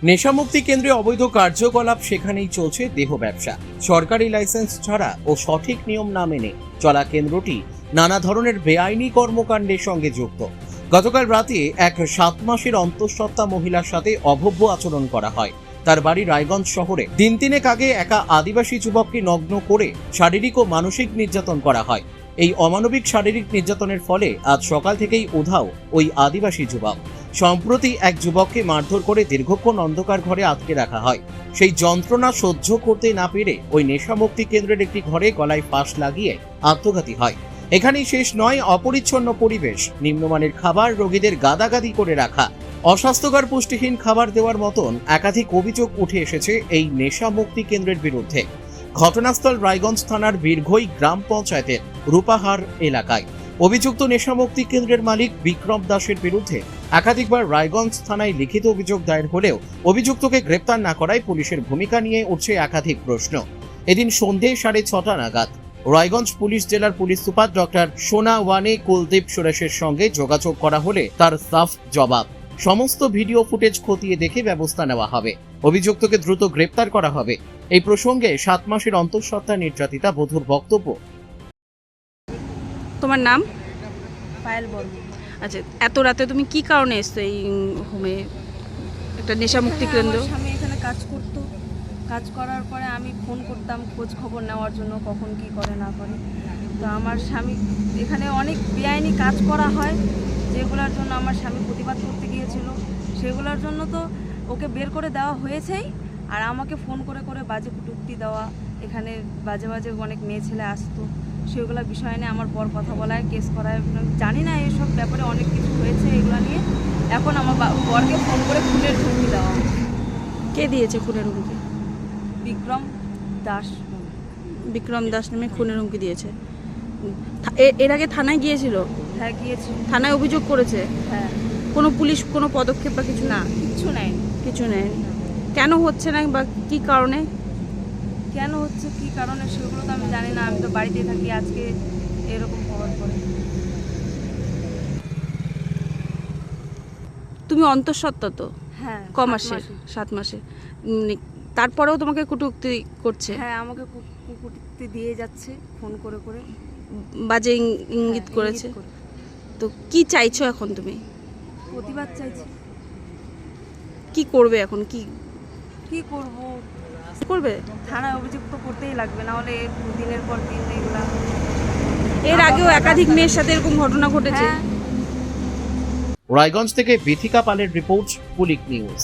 নেশামুক্তি কেন্দ্রে অবৈধ কার্যকলাপ, সেখানেই চলছে দেহ ব্যবসা। সরকারি লাইসেন্স ছাড়া ও সঠিক নিয়ম না মেনে চলা কেন্দ্রটি নানা ধরনের বেআইনি কর্মকাণ্ডের সঙ্গে যুক্ত। গতকাল রাতে এক 7 মাসের অন্তঃসত্ত্বা মহিলার সাথে অভব্য আচরণ করা হয়। তার বাড়ি রায়গঞ্জ শহরে। দিন তিনেক আগে একা আদিবাসী যুবককে নগ্ন করে শারীরিক ও মানসিক নির্যাতন করা হয়। এই অমানবিক শারীরিক নির্যাতনের ফলে আজ সকাল থেকেই উধাও ওই আদিবাসী যুবক। সম্প্রতি এক যুবককে মারধর করে দীর্ঘক্ষণ অন্ধকার ঘরে আটকে রাখা হয়। সেই যন্ত্রণা সহ্য করতে না পেরে ওই নেশামুক্তি কেন্দ্রের একটি ঘরে গলায় ফাঁস লাগিয়ে আত্মঘাতী হয়। এখানেই শেষ নয়, অপরিচ্ছন্ন পরিবেশ, নিম্নমানের খাবার, রোগীদের গাদাগাদি করে রাখা, অস্বাস্থ্যকর পুষ্টিহীন খাবার দেওয়ার মতন একাধিক অভিযোগ উঠে এসেছে এই নেশামুক্তি কেন্দ্রের বিরুদ্ধে। ঘটনাস্থল রায়গঞ্জ থানার বীরঘই গ্রাম পঞ্চায়েতের রূপাহার এলাকায়। অভিযুক্ত নেশামুক্তি কেন্দ্রের মালিক বিক্রম দাসের বিরুদ্ধে একাধিকবার রায়গঞ্জ থানায় লিখিত অভিযোগ দায়ের হলেও অভিযুক্তকে গ্রেপ্তার না করায় পুলিশের ভূমিকা নিয়ে উঠছে একাধিক প্রশ্ন। এদিন সন্ধে 6:30 নাগাদ রায়গঞ্জ পুলিশ জেলার পুলিশ সুপার ডক্টর সোনা ওয়ানে কুলদীপ সুরেশের সঙ্গে যোগাযোগ করা হলে তার সাফ জবাব, সমস্ত ভিডিও ফুটেজ খতিয়ে দেখে ব্যবস্থা নেওয়া হবে, অভিযুক্তকে দ্রুত গ্রেপ্তার করা হবে। এই প্রসঙ্গে 7 মাসের অন্তঃসত্ত্বা নির্যাতিতা বধূর বক্তব্য। তোমার নাম? পায়েল বর্মন। আচ্ছা, এত রাতে তুমি কি কারণে এসছো এই হোমে, একটা নেশামুক্তি কেন্দ্র? আমার স্বামী এখানে কাজ করতো। কাজ করার পরে আমি ফোন করতাম খোঁজ খবর নেওয়ার জন্য, কখন কি করে না করে। তো আমার স্বামী এখানে অনেক বেআইনি কাজ করা হয়, যেগুলোর জন্য আমার স্বামী প্রতিবাদ করতে গিয়েছিল। সেগুলোর জন্য তো ওকে বের করে দেওয়া হয়েছেই, আর আমাকে ফোন করে করে বাজে কটূক্তি দেওয়া, এখানে বাজে বাজে অনেক মেয়ে ছেলে আসতো, সেগুলো বিষয় নিয়ে আমার বর কথা বলায়, কেস করায়। জানি না এইসব ব্যাপারে অনেক কিছু হয়েছে এগুলো নিয়ে। এখন আমার বরকে ফোন করে খুনের হুমকি দেওয়া। কে দিয়েছে খুনের হুমকি? বিক্রম দাস। বিক্রম দাস নামে খুনের হুমকি দিয়েছে। এর আগে থানায় গিয়েছিল? হ্যাঁ, গিয়েছি। থানায় অভিযোগ করেছে? হ্যাঁ। কোনো পুলিশ কোনো পদক্ষেপ বা কিছু? না, কিচ্ছু নেয়নি। কিছু নেয়নি। কেন হচ্ছে না বা কি কারণে? কেন হচ্ছে কি কারণে সেগুলো তো আমি জানি না। আমি তো বাড়িতে থাকি, আজকে এরকম খবর পড়ে। তুমি অন্তঃসত্ত্বা তো? হ্যাঁ। ক মাসের? 7 মাসে। তারপরেও তোমাকে কটূক্তি করছে? হ্যাঁ, আমাকে কুকুরটি দিয়ে যাচ্ছে ফোন করে করে, বাজে ইঙ্গিত করেছে। তো কি চাইছো এখন তুমি? প্রতিবাদ চাইছি। কি করবে এখন? কি করব? করবে? থানায় অভিযোগ তো করতেই লাগবে, না হলে দিনের পর দিন এগুলা। এর আগেও একাধিক মেয়ের সাথে এরকম ঘটনা ঘটেছে। হ্যাঁ। রায়গঞ্জ থেকে বিথিকা পালের রিপোর্ট, পুলিশ নিউজ।